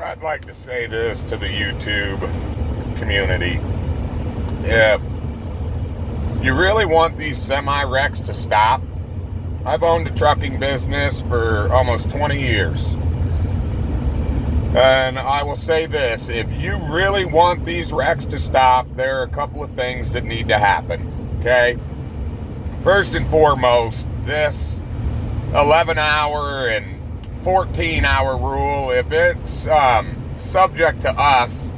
I'd like to say this to the YouTube community. If you really want these semi-wrecks to stop, I've owned a trucking business for almost 20 years. And I will say this, if you really want these wrecks to stop, there are a couple of things that need to happen, okay? First and foremost, this 11-hour and 14-hour rule, if it's subject to us,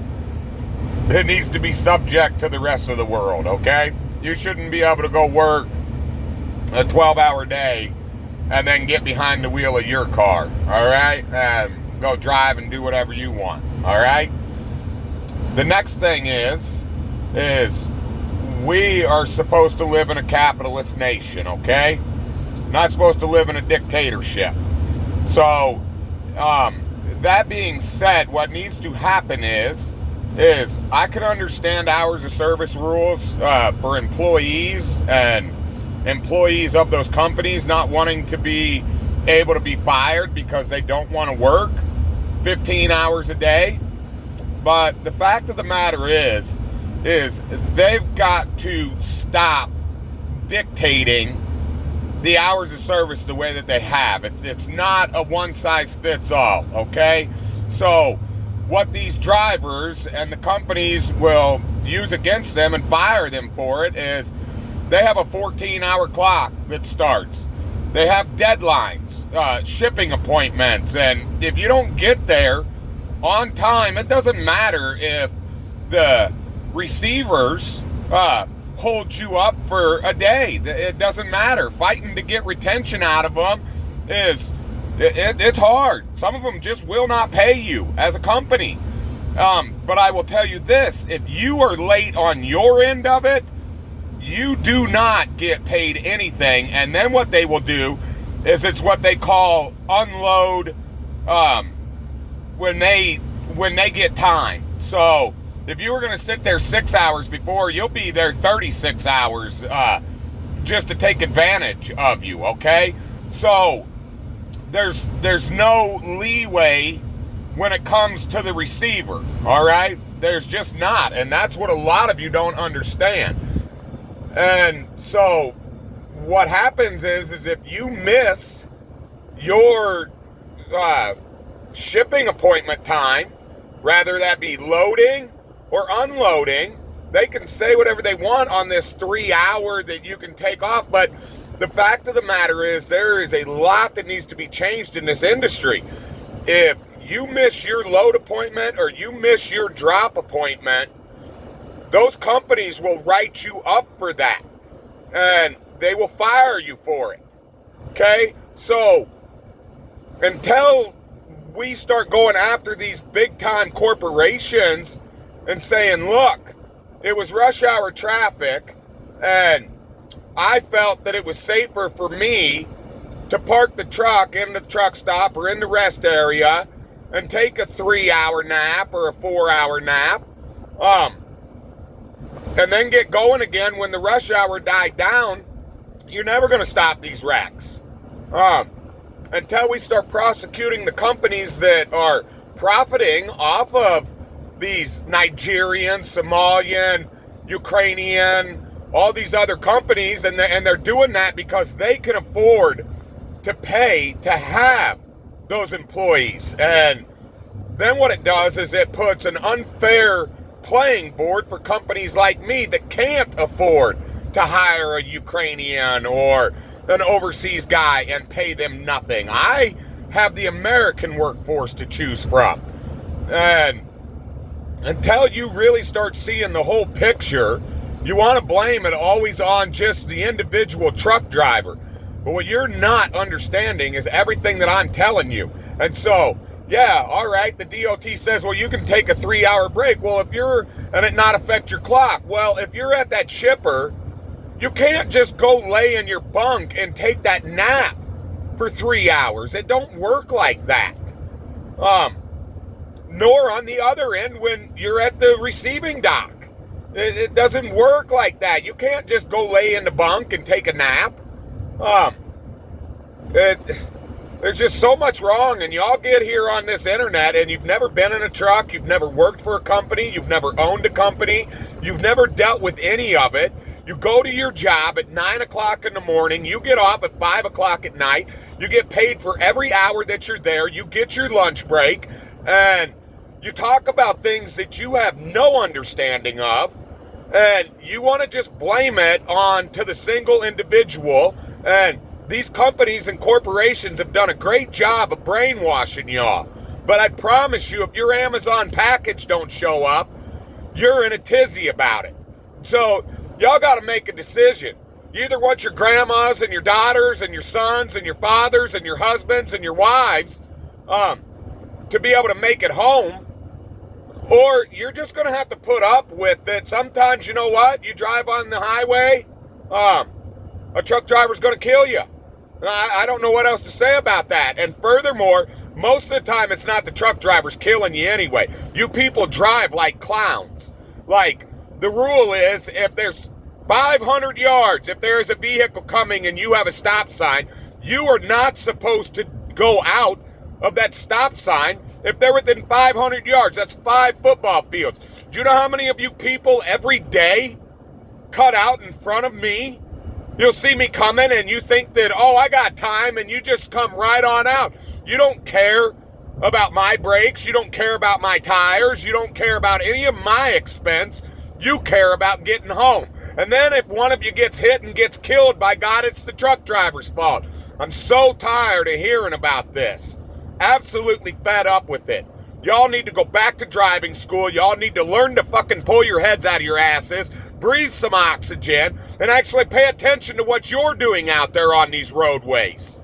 it needs to be subject to the rest of the world, okay? You shouldn't be able to go work a 12-hour day and then get behind the wheel of your car, all right? And go drive and do whatever you want, all right? The next thing is we are supposed to live in a capitalist nation, okay? Not supposed to live in a dictatorship. So, that being said, what needs to happen is I can understand hours of service rules for employees and employees of those companies not wanting to be able to be fired because they don't want to work 15 hours a day. But the fact of the matter is they've got to stop dictating the hours of service the way that they have. It's not a one-size-fits-all, okay? So what these drivers and the companies will use against them and fire them for it is they have a 14-hour clock that starts. They have deadlines, shipping appointments, and if you don't get there on time, it doesn't matter if the receivers hold you up for a day. It doesn't matter. Fighting to get retention out of them it's hard. Some of them just will not pay you as a company. But I will tell you this, if you are late on your end of it, you do not get paid anything. And then what they will do is it's what they call unload when they get time. So if you were going to sit there 6 hours before, you'll be there 36 hours just to take advantage of you, okay? So there's no leeway when it comes to the receiver, all right? There's just not, and that's what a lot of you don't understand. And so what happens is if you miss your shipping appointment time, rather that be loading or unloading, they can say whatever they want on this 3 hour that you can take off. But the fact of the matter is there is a lot that needs to be changed in this industry. If you miss your load appointment or you miss your drop appointment, those companies will write you up for that and they will fire you for it. Okay? So until we start going after these big time corporations and saying, look, it was rush hour traffic and I felt that it was safer for me to park the truck in the truck stop or in the rest area and take a 3 hour nap or a 4 hour nap, and then get going again when the rush hour died down. You're never going to stop these wrecks until we start prosecuting the companies that are profiting off of these Nigerian, Somalian, Ukrainian, all these other companies, and they're doing that because they can afford to pay to have those employees. And then what it does is it puts an unfair playing board for companies like me that can't afford to hire a Ukrainian or an overseas guy and pay them nothing. I have the American workforce to choose from. And until you really start seeing the whole picture, you want to blame it always on just the individual truck driver. But what you're not understanding is everything that I'm telling you. And so, yeah, all right, the DOT says, well, you can take a 3 hour break. Well, and it not affect your clock. Well, if you're at that shipper, you can't just go lay in your bunk and take that nap for 3 hours. It don't work like that. Nor on the other end when you're at the receiving dock. It doesn't work like that. You can't just go lay in the bunk and take a nap. There's just so much wrong, and y'all get here on this internet and you've never been in a truck, you've never worked for a company, you've never owned a company, you've never dealt with any of it. You go to your job at 9 o'clock in the morning, you get off at 5 o'clock at night, you get paid for every hour that you're there, you get your lunch break, and you talk about things that you have no understanding of, and you want to just blame it on to the single individual. And these companies and corporations have done a great job of brainwashing y'all. But I promise you, if your Amazon package don't show up, you're in a tizzy about it. So y'all got to make a decision. You either want your grandmas and your daughters and your sons and your fathers and your husbands and your wives to be able to make it home, or you're just going to have to put up with it. Sometimes, you know what? You drive on the highway, a truck driver's going to kill you. I don't know what else to say about that. And furthermore, most of the time it's not the truck drivers killing you anyway. You people drive like clowns. Like, the rule is, if there's 500 yards, if there is a vehicle coming and you have a stop sign, you are not supposed to go out of that stop sign if they're within 500 yards. That's 5 football fields. Do you know how many of you people every day cut out in front of me? You'll see me coming and you think that, oh, I got time, and you just come right on out. You don't care about my brakes. You don't care about my tires. You don't care about any of my expense. You care about getting home. And then if one of you gets hit and gets killed, by God, it's the truck driver's fault. I'm so tired of hearing about this. Absolutely fed up with it. Y'all need to go back to driving school. Y'all need to learn to fucking pull your heads out of your asses, breathe some oxygen, and actually pay attention to what you're doing out there on these roadways.